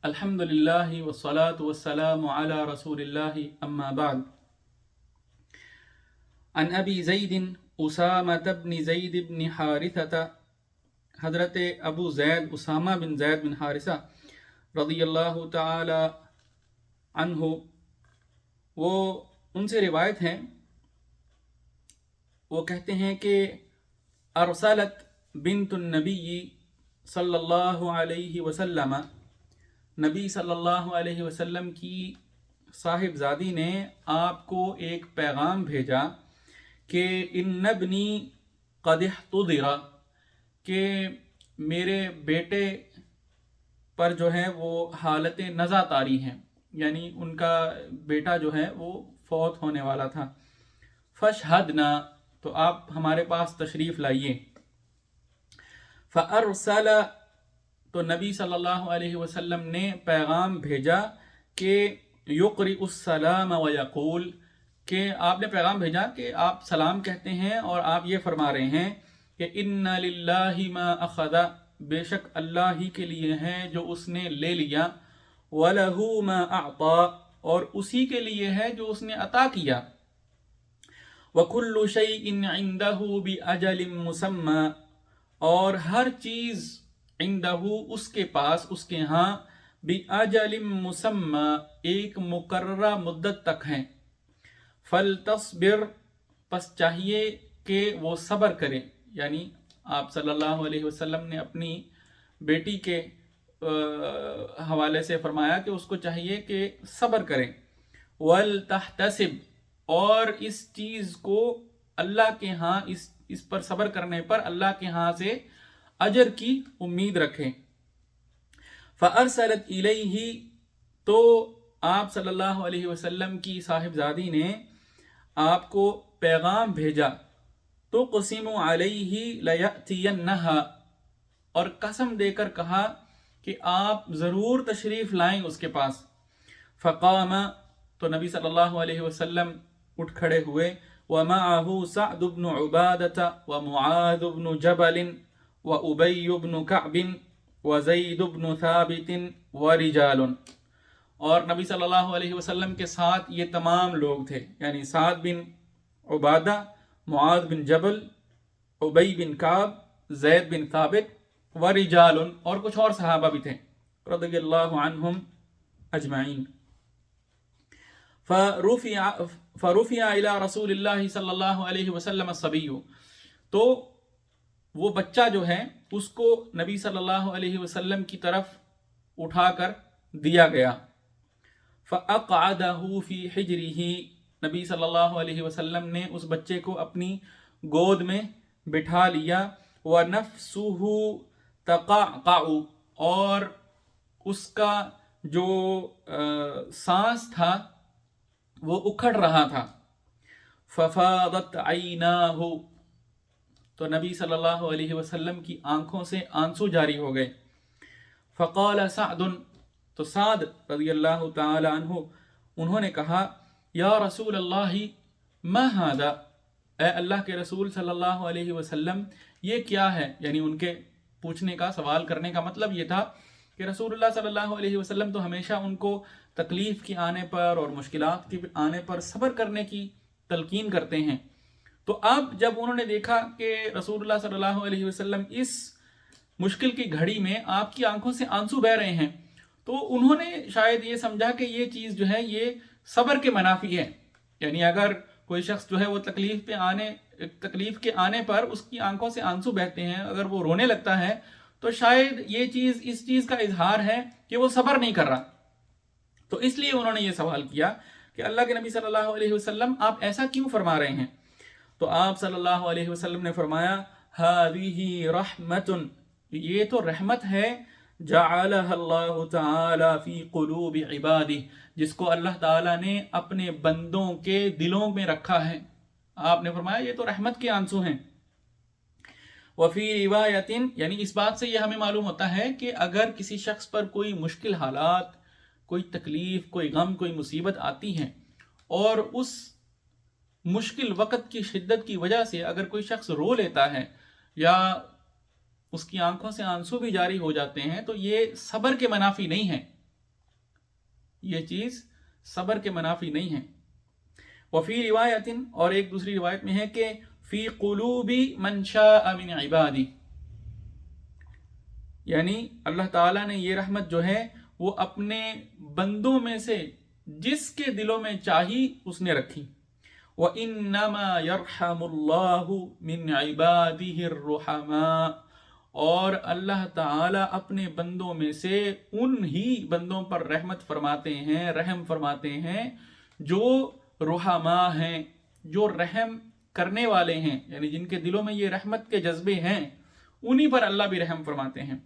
الحمد لله والصلاة والسلام على رسول الله أما بعد. عن أبي زيد أسامة بن زيد بن حارثة، حضرت ابو زید اسامہ بن زید بن حارثہ رضی اللہ تعالی عنہ، وہ ان سے روایت ہے، وہ کہتے ہیں کہ ارسلت بنت النبی صلی اللہ علیہ وسلم، نبی صلی اللہ علیہ وسلم کی صاحبزادی نے آپ کو ایک پیغام بھیجا کہ ان ابنی قد احتضر، کہ میرے بیٹے پر جو ہے وہ حالت نزع طاری ہیں، یعنی ان کا بیٹا جو ہے وہ فوت ہونے والا تھا. فاشہدنا، تو آپ ہمارے پاس تشریف لائیے. فارسل، تو نبی صلی اللہ علیہ وسلم نے پیغام بھیجا کہ یقرئ السلام ویقول، کہ آپ نے پیغام بھیجا کہ آپ سلام کہتے ہیں اور آپ یہ فرما رہے ہیں کہ ان للہ ما اخذ، بے شک اللہ ہی کے لیے ہے جو اس نے لے لیا، وَلَهُ مَا أَعْطَى، اور اسی کے لیے ہے جو اس نے عطا کیا، وَكُلُّ شَيْءٍ عِنْدَهُ بِأَجَلٍ مُّسَمًّى، اور ہر چیز عندہ اس کے پاس، اس کے ہاں، بِأَجَلٍ مُّسَمًّى، ایک مقررہ مدت تک ہیں. فَلْتَصْبِرْ، پس چاہیے کہ وہ صبر کرے، یعنی آپ صلی اللہ علیہ وسلم نے اپنی بیٹی کے حوالے سے فرمایا کہ اس کو چاہیے کہ صبر کرے. وَلْتَحْتَسِبْ، اور اس چیز کو اللہ کے ہاں، اس پر صبر کرنے پر اللہ کے ہاں سے اجر کی امید رکھیں. فَأَرْسَلَتْ إِلَيْهِ، تو آپ صلی اللہ علیہ وسلم کی صاحبزادی نے آپ کو پیغام بھیجا. تو قسم علیہ لیأتینہا، اور قسم دے کر کہا کہ آپ ضرور تشریف لائیں اس کے پاس. فقام، تو نبی صلی اللہ علیہ وسلم اٹھ کھڑے ہوئے. ومعہ سعد بن عبادة ومعاذ بن جبل وأبی بن کعب وزید بن ثابت ورجال، اور نبی صلی اللہ علیہ وسلم کے ساتھ یہ تمام لوگ تھے، یعنی سعد بن عبادہ، معاذ بن جبل، ابی بن کعب، زید بن ثابت، ورجال، اور کچھ اور صحابہ بھی تھے رضی اللہ عنہم اجمعین. فرفع الى رسول اللہ صلی اللہ علیہ وسلم الصبی، تو وہ بچہ جو ہے اس کو نبی صلی اللہ علیہ وسلم کی طرف اٹھا کر دیا گیا. فَأَقْعَدَهُ فِي حِجْرِهِ، نبی صلی اللہ علیہ وسلم نے اس بچے کو اپنی گود میں بٹھا لیا. وَنَفْسُهُ تَقَعْقَعُ، اور اس کا جو سانس تھا وہ اکھڑ رہا تھا. فَفَاضَتْ عَيْنَاهُ، تو نبی صلی اللہ علیہ وسلم کی آنکھوں سے آنسو جاری ہو گئے. فقال سعد، تو سعد رضی اللہ تعالی عنہ انہوں نے کہا یا رسول اللہ ما ھذا، اے اللہ کے رسول صلی اللہ علیہ وسلم یہ کیا ہے، یعنی ان کے پوچھنے کا، سوال کرنے کا مطلب یہ تھا کہ رسول اللہ صلی اللہ علیہ وسلم تو ہمیشہ ان کو تکلیف کے آنے پر اور مشکلات کے آنے پر صبر کرنے کی تلقین کرتے ہیں. تو اب جب انہوں نے دیکھا کہ رسول اللہ صلی اللہ علیہ وسلم اس مشکل کی گھڑی میں آپ کی آنکھوں سے آنسو بہہ رہے ہیں، تو انہوں نے شاید یہ سمجھا کہ یہ چیز جو ہے یہ صبر کے منافی ہے، یعنی اگر کوئی شخص جو ہے وہ تکلیف کے آنے پر اس کی آنکھوں سے آنسو بہتے ہیں، اگر وہ رونے لگتا ہے تو شاید یہ چیز اس چیز کا اظہار ہے کہ وہ صبر نہیں کر رہا. تو اس لیے انہوں نے یہ سوال کیا کہ اللہ کے نبی صلی اللہ علیہ وسلم آپ ایسا کیوں فرما رہے ہیں؟ تو آپ صلی اللہ علیہ وسلم نے فرمایا هذه رحمت، یہ تو رحمت ہے، جعلها اللہ تعالی فی قلوب عبادہ، جس کو اللہ تعالی نے اپنے بندوں کے دلوں میں رکھا ہے. آپ نے فرمایا یہ تو رحمت کے آنسو ہیں. وفی روایت، یعنی اس بات سے یہ ہمیں معلوم ہوتا ہے کہ اگر کسی شخص پر کوئی مشکل حالات، کوئی تکلیف، کوئی غم، کوئی مصیبت آتی ہے اور اس مشکل وقت کی شدت کی وجہ سے اگر کوئی شخص رو لیتا ہے یا اس کی آنکھوں سے آنسو بھی جاری ہو جاتے ہیں، تو یہ صبر کے منافی نہیں ہے، یہ چیز صبر کے منافی نہیں ہے۔ وفی روایت، اور ایک دوسری روایت میں ہے کہ فی قلوب من شاء من عبادی، یعنی اللہ تعالیٰ نے یہ رحمت جو ہے وہ اپنے بندوں میں سے جس کے دلوں میں چاہی اس نے رکھی۔ وَإِنَّمَا يَرْحَمُ اللَّهُ مِنْ عِبَادِهِ الرُّحَمَاء، اور اللہ تعالیٰ اپنے بندوں میں سے ان ہی بندوں پر رحمت فرماتے ہیں، رحم فرماتے ہیں جو رحماء ہیں، جو رحم کرنے والے ہیں، یعنی جن کے دلوں میں یہ رحمت کے جذبے ہیں انہی پر اللہ بھی رحم فرماتے ہیں۔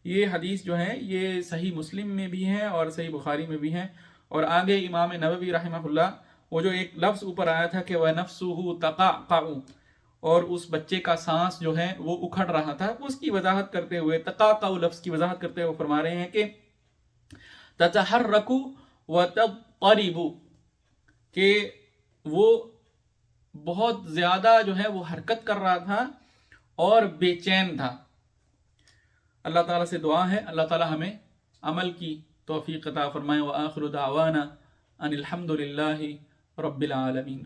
یہ حدیث جو ہے یہ صحیح مسلم میں بھی ہے اور صحیح بخاری میں بھی ہے۔ اور آگے امام نووی رحمہ اللہ وہ جو ایک لفظ اوپر آیا تھا کہ وَنَفْسُهُ تَقَعْقَعُ، اور اس بچے کا سانس جو ہے وہ اکھڑ رہا تھا، اس کی وضاحت کرتے ہوئے تقاقع لفظ کی وضاحت کرتے ہوئے فرما رہے ہیں کہ تتحرک وتضطرب، کہ وہ بہت زیادہ جو ہے وہ حرکت کر رہا تھا اور بے چین تھا۔ اللہ تعالیٰ سے دعا ہے اللہ تعالیٰ ہمیں عمل کی توفیق عطا فرمائے۔ وآخر دعوانا ان الحمد للہ رب العالمین۔